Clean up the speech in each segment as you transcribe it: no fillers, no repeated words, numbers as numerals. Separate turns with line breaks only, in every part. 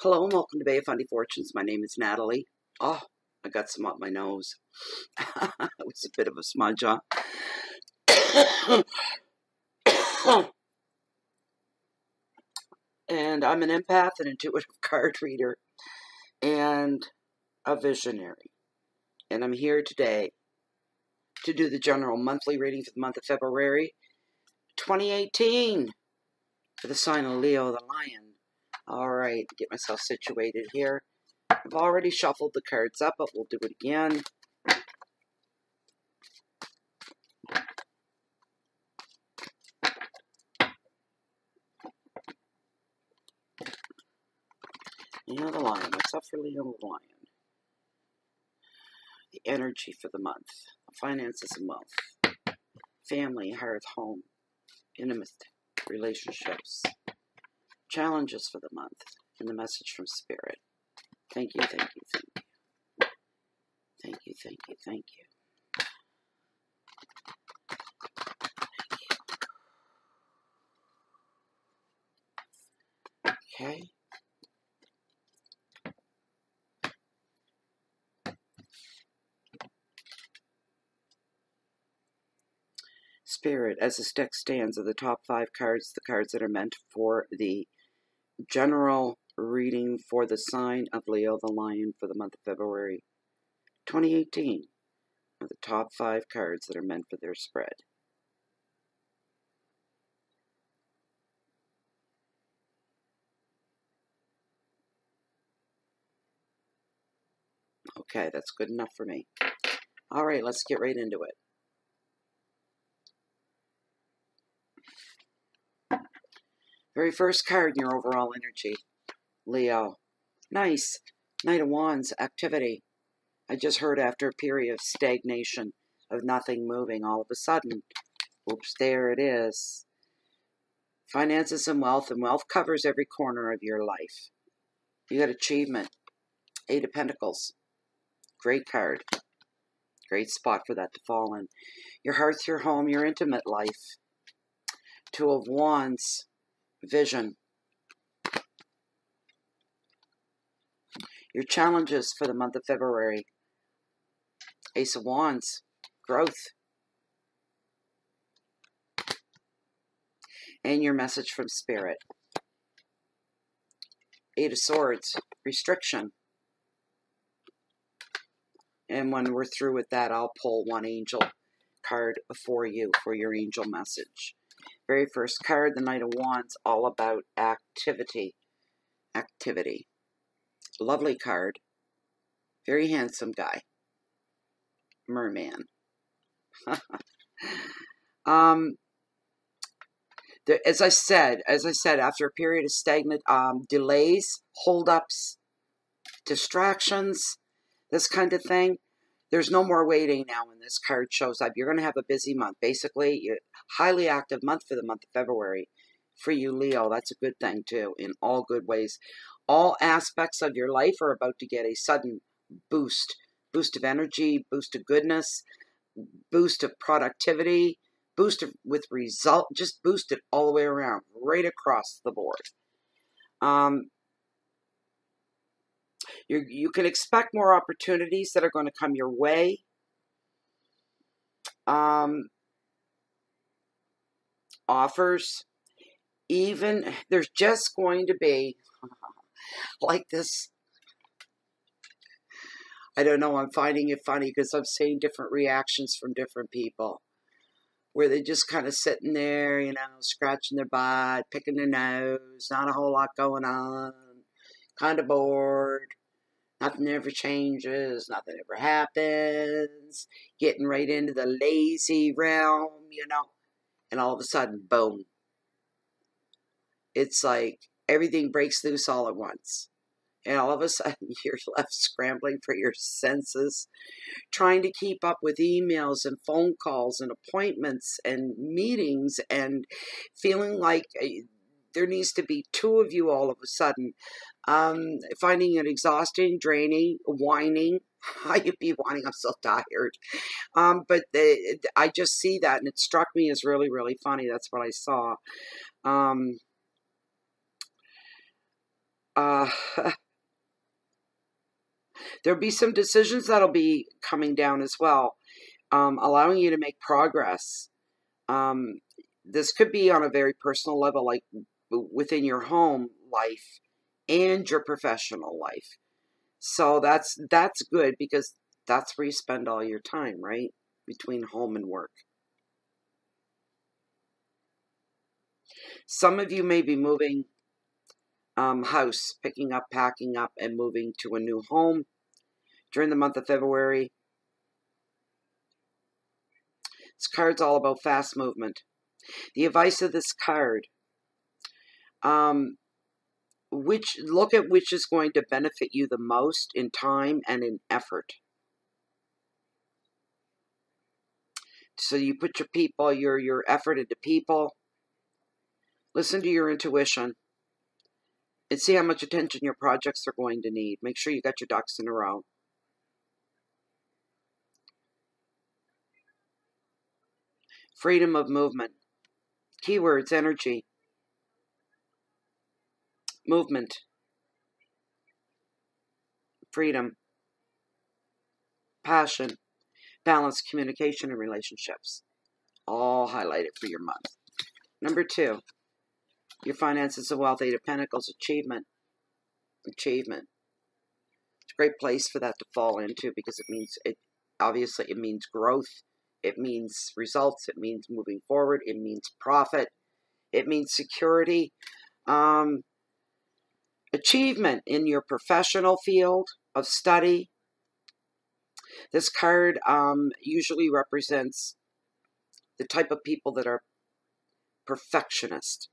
Hello and welcome to Bay of Fundy Fortunes. My name is Natalie. Oh, I got some up my nose. It was a bit of a smudge, huh? And I'm an empath, an intuitive card reader, and a visionary. And I'm here today to do the general monthly reading for the month of February 2018 for the sign of Leo the Lion. All right, get myself situated here. I've already shuffled the cards up, but we'll do it again. Leo the Lion. What's up for Leo the Lion? The energy for the month. Finances and wealth. Family, hearth, home. Intimate relationships. Challenges for the month. And the message from Spirit. Thank you, thank you, thank you. Thank you, thank you, thank you. Okay. Spirit, as the deck stands, are the top 5 cards, the cards that are meant for the general reading for the sign of Leo the Lion for the month of February 2018. Are the top 5 cards that are meant for their spread. Okay, that's good enough for me. All right, let's get right into it. Very first card in your overall energy, Leo. Nice. Knight of Wands, activity. I just heard after a period of stagnation, of nothing moving, all of a sudden, oops, there it is. Finances and wealth covers every corner of your life. You got achievement. 8 of Pentacles. Great card. Great spot for that to fall in. Your hearth, your home, your intimate life. 2 of Wands. Vision. Your challenges for the month of February. Ace of Wands. Growth. And your message from Spirit. 8 of Swords. Restriction. And when we're through with that, I'll pull one angel card for you for your angel message. Very first card, the Knight of Wands, all about activity. Activity. Lovely card. Very handsome guy. Merman. As I said, after a period of stagnant delays, holdups, distractions, this kind of thing, there's no more waiting now when this card shows up. You're going to have a busy month. Basically, a highly active month for the month of February. For you, Leo, that's a good thing, too, in all good ways. All aspects of your life are about to get a sudden boost. Boost of energy, boost of goodness, boost of productivity, boost of, with result, just boost it all the way around, right across the board. You can expect more opportunities that are going to come your way. Offers. Even, there's just going to be, like this, I don't know, I'm finding it funny because I'm seeing different reactions from different people. Where they're just kind of sitting there, you know, scratching their butt, picking their nose, not a whole lot going on, kind of bored. Nothing ever changes. Nothing ever happens. Getting right into the lazy realm, you know. And all of a sudden, boom. It's like everything breaks loose all at once. And all of a sudden, you're left scrambling for your senses. Trying to keep up with emails and phone calls and appointments and meetings. And feeling like there needs to be 2 of you all of a sudden. Finding it exhausting, draining, whining. You'd be whining, I'm so tired. But I just see that, and it struck me as really, really funny. That's what I saw. There'll be some decisions that'll be coming down as well, allowing you to make progress. This could be on a very personal level, like within your home life and your professional life. So that's good, because that's where you spend all your time, right? Between home and work. Some of you may be moving house, picking up, packing up, and moving to a new home during the month of February. This card's all about fast movement. The advice of this card, look at which is going to benefit you the most in time and in effort. So you put your effort into people. Listen to your intuition and see how much attention your projects are going to need. Make sure you got your ducks in a row. Freedom of movement. Keywords: energy, movement, freedom, passion, balance, communication, and relationships. All highlighted for your month. Number 2, your finances and wealth. 8 of Pentacles, achievement. Achievement. It's a great place for that to fall into, because obviously it means growth. It means results. It means moving forward. It means profit. It means security. Achievement in your professional field of study. This card usually represents the type of people that are perfectionist.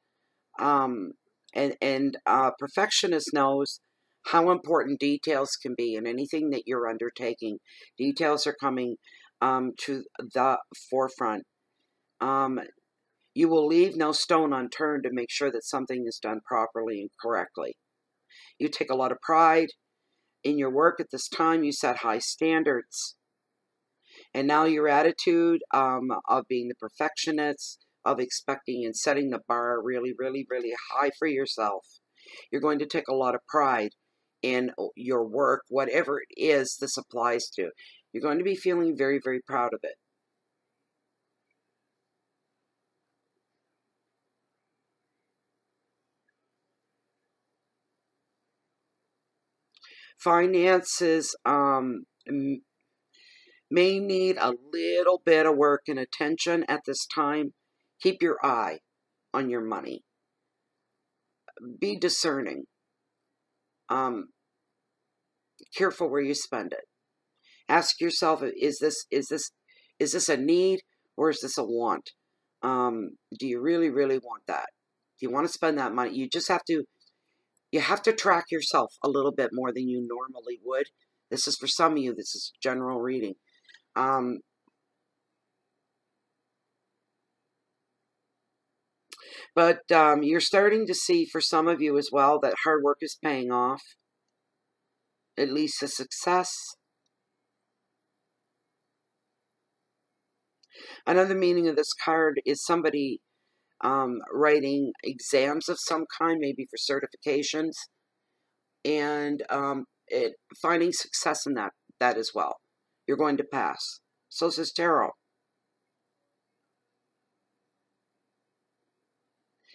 Perfectionist knows how important details can be in anything that you're undertaking. Details are coming to the forefront. You will leave no stone unturned to make sure that something is done properly and correctly. You take a lot of pride in your work at this time. You set high standards. And now your attitude of being the perfectionist, of expecting and setting the bar really, really, really high for yourself. You're going to take a lot of pride in your work, whatever it is this applies to. You're going to be feeling very, very proud of it. Finances may need a little bit of work and attention at this time. Keep your eye on your money. Be discerning. Careful where you spend it. Ask yourself, is this a need, or is this a want? Do you really, really want that? Do you want to spend that money? You have to track yourself a little bit more than you normally would. This is for some of you. This is general reading. But you're starting to see, for some of you as well, that hard work is paying off. At least a success. Another meaning of this card is somebody writing exams of some kind, maybe for certifications, and finding success in that as well. You're going to pass. So says Tarot.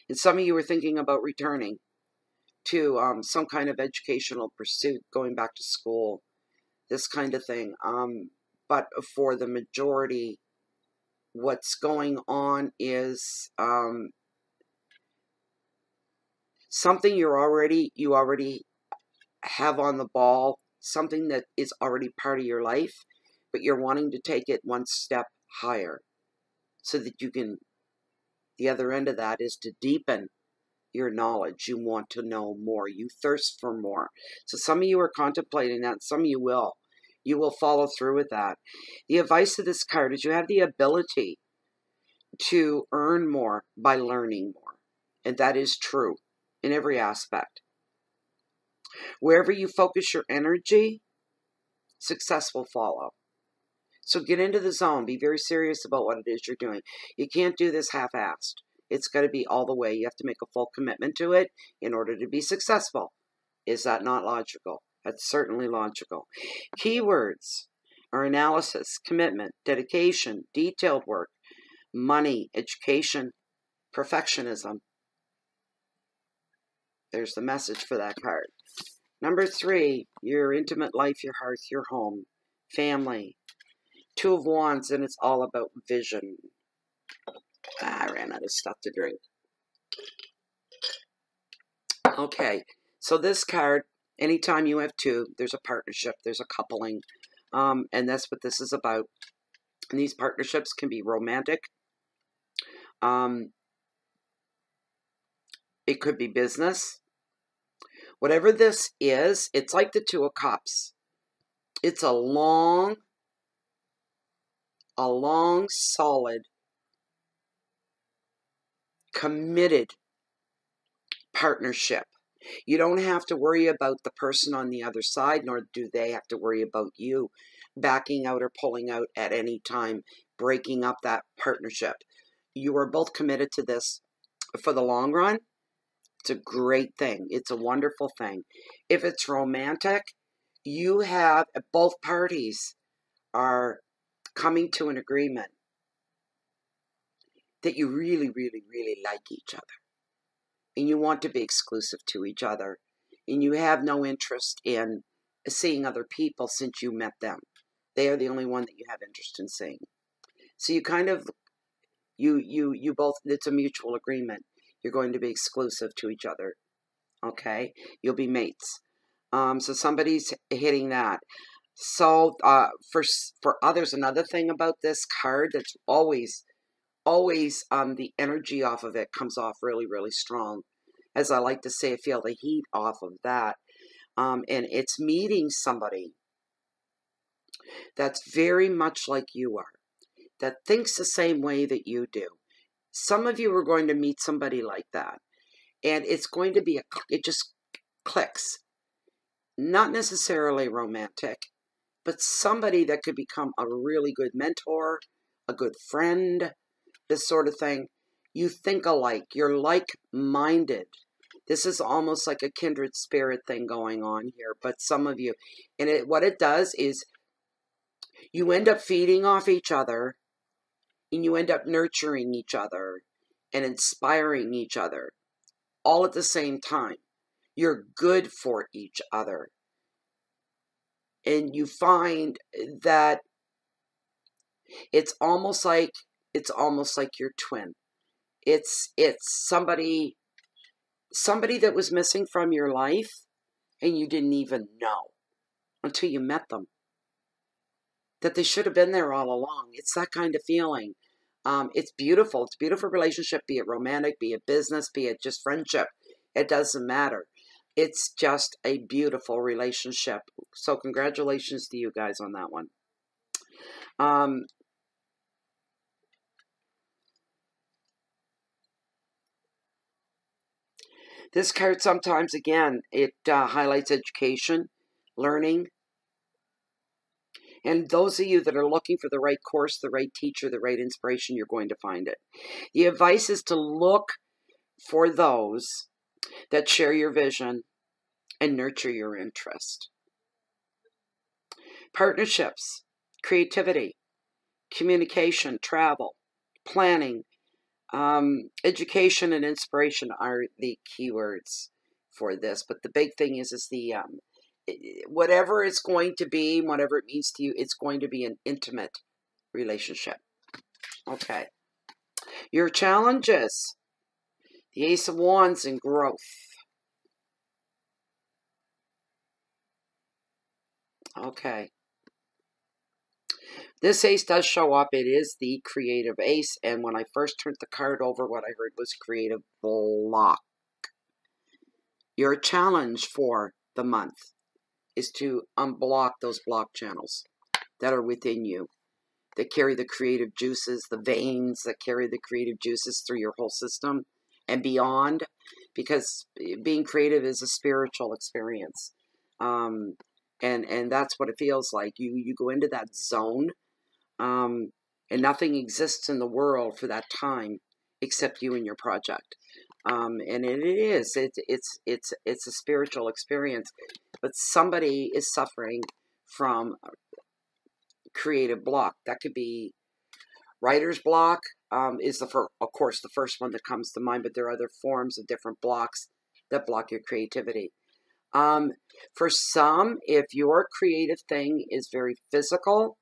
And some of you are thinking about returning to some kind of educational pursuit, going back to school, this kind of thing. But for the majority, what's going on is something you already have on the ball, something that is already part of your life, but you're wanting to take it one step higher so that you can, the other end of that is to deepen your knowledge. You want to know more. You thirst for more. So some of you are contemplating that. Some of you will. You will follow through with that. The advice of this card is you have the ability to earn more by learning more. And that is true in every aspect. Wherever you focus your energy, success will follow. So get into the zone. Be very serious about what it is you're doing. You can't do this half-assed. It's got to be all the way. You have to make a full commitment to it in order to be successful. Is that not logical? That's certainly logical. Keywords are analysis, commitment, dedication, detailed work, money, education, perfectionism. There's the message for that card. Number 3, your intimate life, your hearth, your home, family. 2 of Wands, and it's all about vision. I ran out of stuff to drink. Okay, so this card, anytime you have 2, there's a partnership, there's a coupling, and that's what this is about. And these partnerships can be romantic. It could be business. Whatever this is, it's like the 2 of Cups. It's a long, solid, committed partnership. You don't have to worry about the person on the other side, nor do they have to worry about you backing out or pulling out at any time, breaking up that partnership. You are both committed to this for the long run. It's a great thing. It's a wonderful thing. If it's romantic, you have, both parties are coming to an agreement that you really, really, really like each other. And you want to be exclusive to each other. And you have no interest in seeing other people since you met them. They are the only one that you have interest in seeing. So you kind of, you both, it's a mutual agreement. You're going to be exclusive to each other. Okay? You'll be mates. So somebody's hitting that. So for others, another thing about this card that's always the energy off of it comes off really, really strong. As I like to say, I feel the heat off of that. And it's meeting somebody that's very much like you are, that thinks the same way that you do. Some of you are going to meet somebody like that. And it's going to be, it just clicks. Not necessarily romantic, but somebody that could become a really good mentor, a good friend, this sort of thing. You think alike. You're like-minded. This is almost like a kindred spirit thing going on here. But some of you, and what it does is you end up feeding off each other, and you end up nurturing each other and inspiring each other all at the same time. You're good for each other. And you find that it's almost like your twin. It's somebody that was missing from your life and you didn't even know until you met them that they should have been there all along. It's that kind of feeling. It's beautiful. It's a beautiful relationship, be it romantic, be it business, be it just friendship. It doesn't matter. It's just a beautiful relationship. So congratulations to you guys on that one. This card sometimes, again, it highlights education, learning. And those of you that are looking for the right course, the right teacher, the right inspiration, you're going to find it. The advice is to look for those that share your vision and nurture your interest. Partnerships, creativity, communication, travel, planning, education and inspiration are the keywords for this. But the big thing is the whatever it's going to be, whatever it means to you, it's going to be an intimate relationship. Okay. Your challenges. The Ace of Wands and growth. Okay. This ace does show up. It is the creative ace. And when I first turned the card over, what I heard was creative block. Your challenge for the month is to unblock those block channels that are within you, that carry the creative juices, the veins that carry the creative juices through your whole system and beyond, because being creative is a spiritual experience. And that's what it feels like. You go into that zone, and nothing exists in the world for that time except you and your project. And it is. It's a spiritual experience, but somebody is suffering from creative block. That could be writer's block. Is of course the first one that comes to mind, but there are other forms of different blocks that block your creativity. For some, if your creative thing is very physical,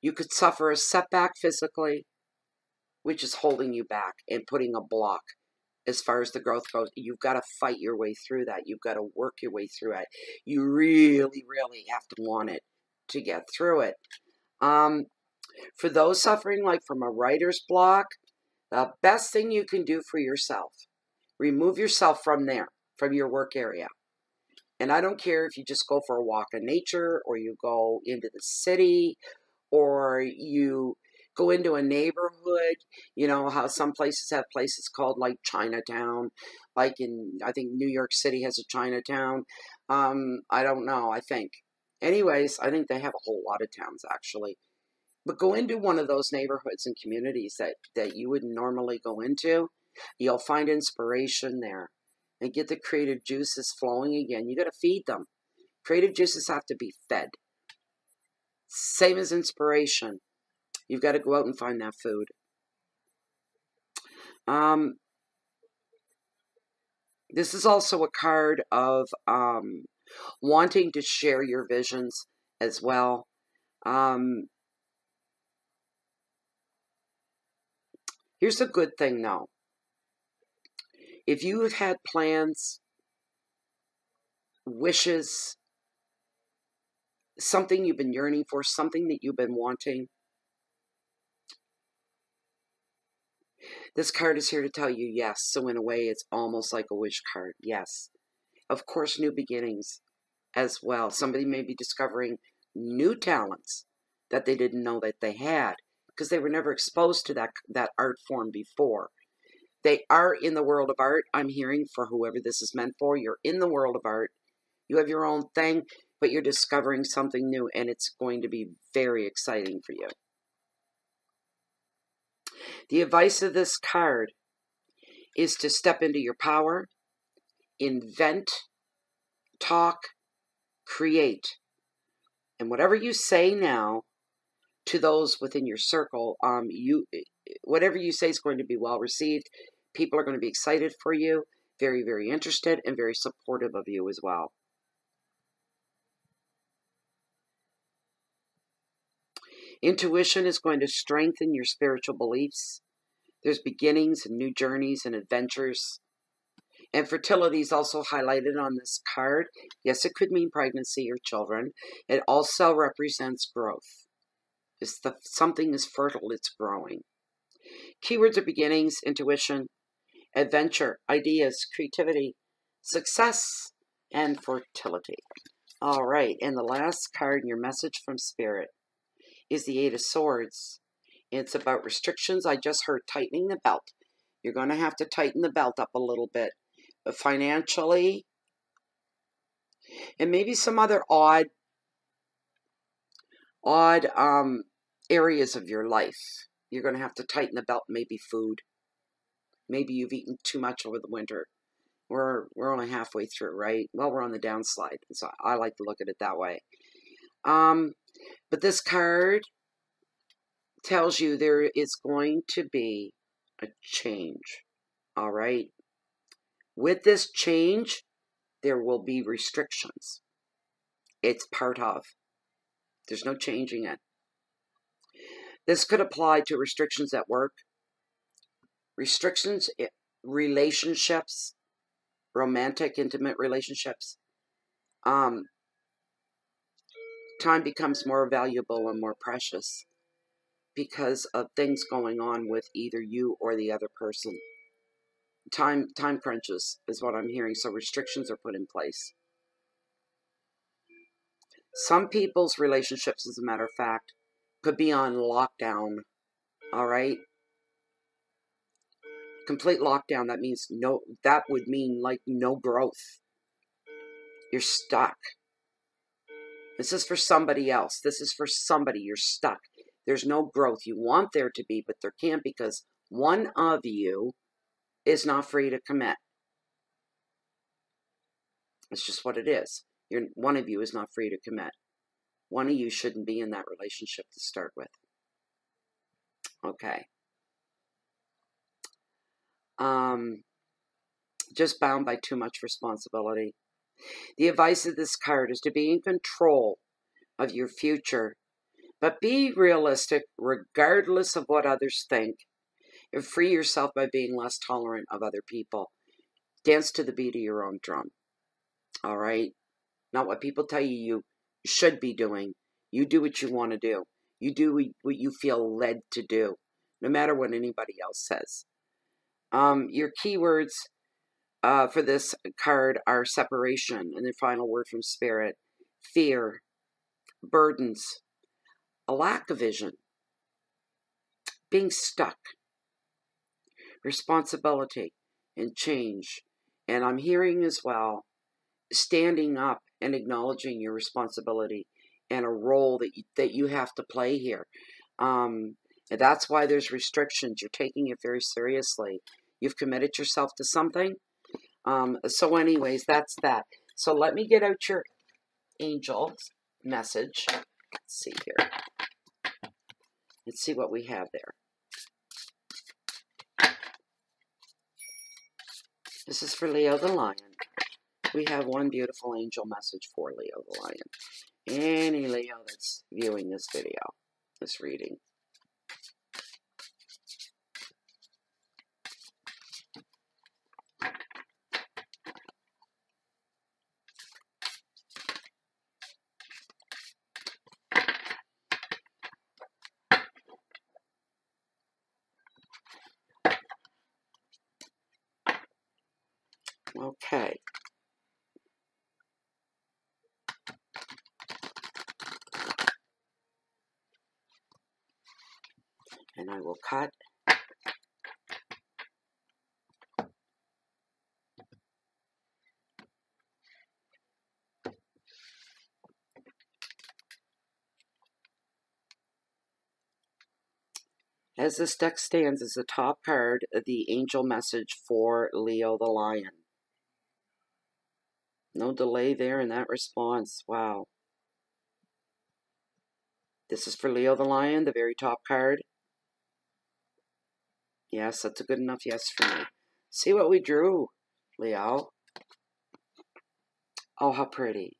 you could suffer a setback physically, which is holding you back and putting a block as far as the growth goes. You've got to fight your way through that. You've got to work your way through it. You really, really have to want it to get through it. For those suffering like from a writer's block, the best thing you can do for yourself, remove yourself from there, from your work area. And I don't care if you just go for a walk in nature, or you go into the city, or you go into a neighborhood. You know how some places have places called like Chinatown, like I think New York City has a Chinatown. I don't know, I think. Anyways, I think they have a whole lot of towns actually. But go into one of those neighborhoods and communities that you wouldn't normally go into. You'll find inspiration there and get the creative juices flowing again. You got to feed them. Creative juices have to be fed. Same as inspiration. You've got to go out and find that food. This is also a card of wanting to share your visions as well. Here's a good thing, though. If you have had plans, wishes, something you've been yearning for, something that you've been wanting, this card is here to tell you yes. So in a way, it's almost like a wish card. Yes. Of course, new beginnings as well. Somebody may be discovering new talents that they didn't know that they had because they were never exposed to that art form before. They are in the world of art. I'm hearing for whoever this is meant for. You're in the world of art. You have your own thing, but you're discovering something new, and it's going to be very exciting for you. The advice of this card is to step into your power, invent, talk, create. And whatever you say now to those within your circle, whatever you say is going to be well received. People are going to be excited for you, very, very interested, and very supportive of you as well. Intuition is going to strengthen your spiritual beliefs. There's beginnings and new journeys and adventures. And fertility is also highlighted on this card. Yes, it could mean pregnancy or children. It also represents growth. Something is fertile, it's growing. Keywords are beginnings, intuition, adventure, ideas, creativity, success, and fertility. All right, and the last card in your message from Spirit is the Eight of Swords. It's about restrictions. I just heard tightening the belt. You're going to have to tighten the belt up a little bit. But financially, and maybe some other odd areas of your life. You're going to have to tighten the belt, maybe food. Maybe you've eaten too much over the winter. We're only halfway through, right? Well, we're on the downslide, so I like to look at it that way. But this card tells you there is going to be a change, all right? With this change, there will be restrictions. It's part of. There's no changing it. This could apply to restrictions at work, restrictions, relationships, romantic, intimate relationships. Time becomes more valuable and more precious because of things going on with either you or the other person. Time crunches is what I'm hearing, so restrictions are put in place. Some people's relationships, as a matter of fact, could be on lockdown, all right? Complete lockdown, that would mean like no growth. You're stuck. This is for somebody else. This is for somebody. You're stuck. There's no growth. You want there to be, but there can't because one of you is not free to commit. It's just what it is. One of you is not free to commit. One of you shouldn't be in that relationship to start with. Okay. Just bound by too much responsibility. The advice of this card is to be in control of your future, but be realistic regardless of what others think, and free yourself by being less tolerant of other people. Dance to the beat of your own drum. All right? Not what people tell you should be doing. You do what you want to do. You do what you feel led to do, no matter what anybody else says. Your keywords for this card are separation, and the final word from Spirit, fear, burdens, a lack of vision, being stuck, responsibility, and change. And I'm hearing as well, standing up and acknowledging your responsibility and a role that you have to play here. And that's why there's restrictions. You're taking it very seriously. You've committed yourself to something. So anyways, that's that. So let me get out your angel message. Let's see here. Let's see what we have there. This is for Leo the Lion. We have one beautiful angel message for Leo the Lion. Any Leo that's viewing this video, this reading. Okay. And I will cut. As this deck stands as the top card, the angel message for Leo the Lion. No delay there in that response. Wow. This is for Leo the Lion, the very top card. Yes, that's a good enough yes for me. See what we drew, Leo. Oh, how pretty.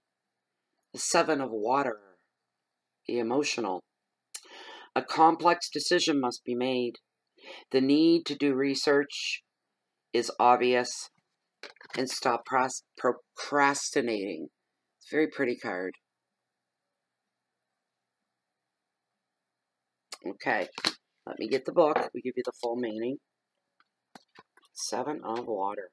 The Seven of Water. The emotional. A complex decision must be made. The need to do research is obvious. And stop procrastinating. It's a very pretty card. Okay, let me get the book. We give you the full meaning. Seven of Water.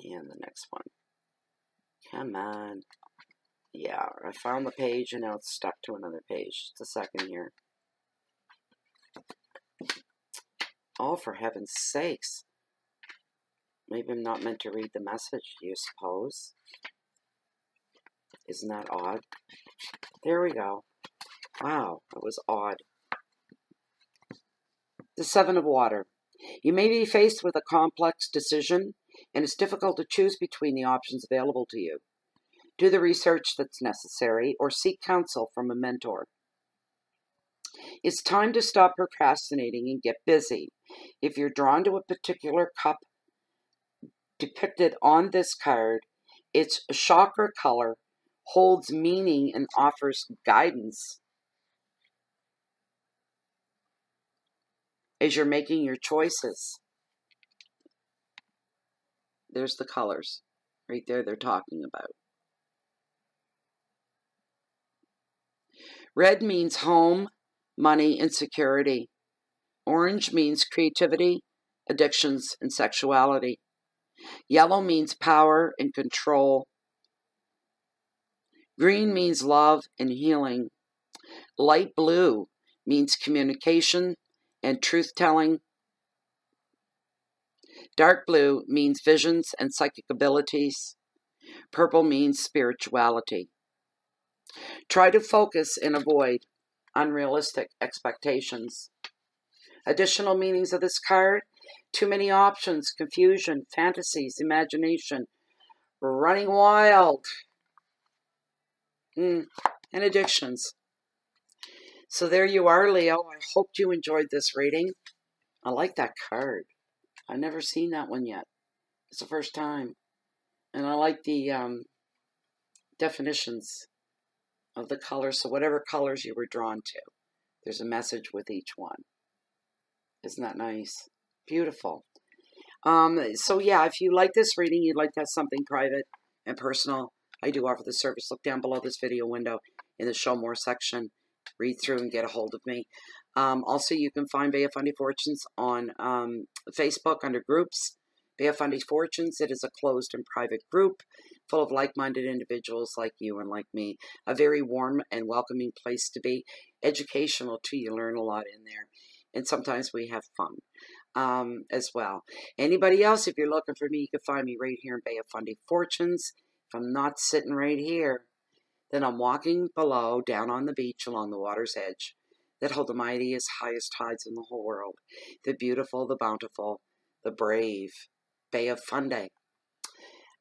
And the next one. Come on. Yeah, I found the page and now it's stuck to another page. Just a second here. Oh, for heaven's sakes. Maybe I'm not meant to read the message, do you suppose? Isn't that odd? There we go. Wow, that was odd. The Seven of Water. You may be faced with a complex decision, and it's difficult to choose between the options available to you. Do the research that's necessary, or seek counsel from a mentor. It's time to stop procrastinating and get busy. If you're drawn to a particular cup depicted on this card, its chakra color holds meaning and offers guidance as you're making your choices. There's the colors. Right there they're talking about. Red means home, money, and security. Orange means creativity, addictions, and sexuality. Yellow means power and control. Green means love and healing. Light blue means communication and truth-telling. Dark blue means visions and psychic abilities. Purple means spirituality. Try to focus and avoid unrealistic expectations. Additional meanings of this card: too many options, confusion, fantasies, imagination, running wild, and addictions. So there you are, Leo. I hope you enjoyed this reading. I like that card. I've never seen that one yet. It's the first time. And I like the definitions of the colors. So whatever colors you were drawn to, there's a message with each one. Isn't that nice? Beautiful. So yeah, if you like this reading, you'd like to have something private and personal, I do offer the service. Look down below this video window in the Show More section. Read through and get a hold of me. Also, you can find Bea Fundy Fortunes on Facebook under groups. Bea Fundy Fortunes, it is a closed and private group full of like-minded individuals like you and like me. A very warm and welcoming place to be. Educational, too. You learn a lot in there. And sometimes we have fun as well. Anybody else, if you're looking for me, you can find me right here in Bea Fundy Fortunes. If I'm not sitting right here, then I'm walking below, down on the beach along the water's edge that hold the mightiest, highest tides in the whole world. The beautiful, the bountiful, the brave Bea Fundy.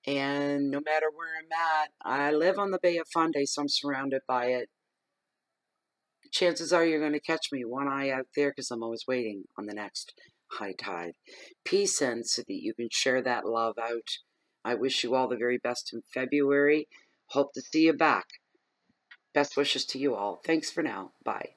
And no matter where I'm at, I live on the Bea Fundy, so I'm surrounded by it. Chances are you're going to catch me one eye out there because I'm always waiting on the next high tide. Peace in so that you can share that love out. I wish you all the very best in February. Hope to see you back. Best wishes to you all. Thanks for now. Bye.